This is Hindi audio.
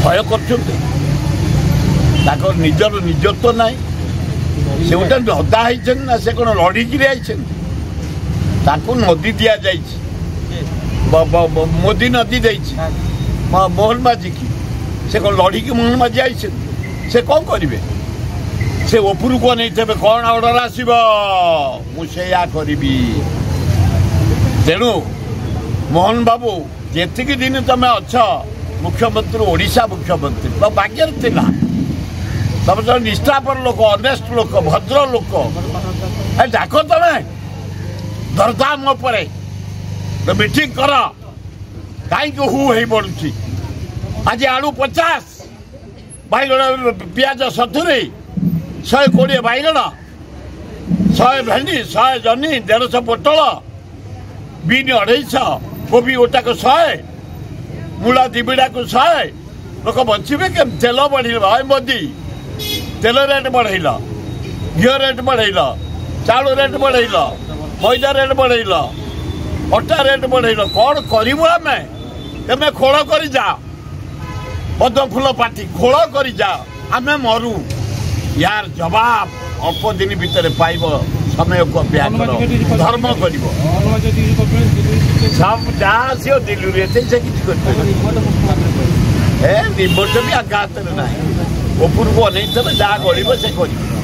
भय कर निजर निजत्व ना से गोटे नदा ना से कौन लड़िकी ताकू नदी दि जाए मोदी नदी देती मोहन माझी की से कौन लड़िकी मोहन माझी आई से कौन करेंगे से ऊपर को नहीं थे कौन ऑर्डर आसब मुझे करी तेणु मोहन बाबू जी दिन तुम अच्छ मुख्यमंत्री ओडिशा मुख्यमंत्री तो भाग्य थिला तुम जो निष्ठापर लोक अनेस्ट लोक भद्र लोक डाक तुम दरदाम मीटिंग कर कहीं हु हो पड़ी आज आलू 50 बैगण पियाज 70 120 बैगण 100 भेंडी 100 जनी 150 पोटल बीन 250 कोबी गोटाक 100 मूला दिबिड़ा को 100 लोक बचे के तेल बढ़ मोदी तेल रेट बढ़ेल घी रेट बढ़ेल चाउल रेट बढ़ेल मैदा रेट बढ़ेल अटा रेट बढ़ेल कौन करूँ आम तुम्हें खोल कर जा पद्म फूल पार्टी खोल कर जा आम मरु यार जवाब अल्प दिन भितर पाइब समय को धर्म कर सब जहाँ सी दिल्ली से रिमोट भी आघात ना ऊपर को नहीं जहाँ गढ़ से कर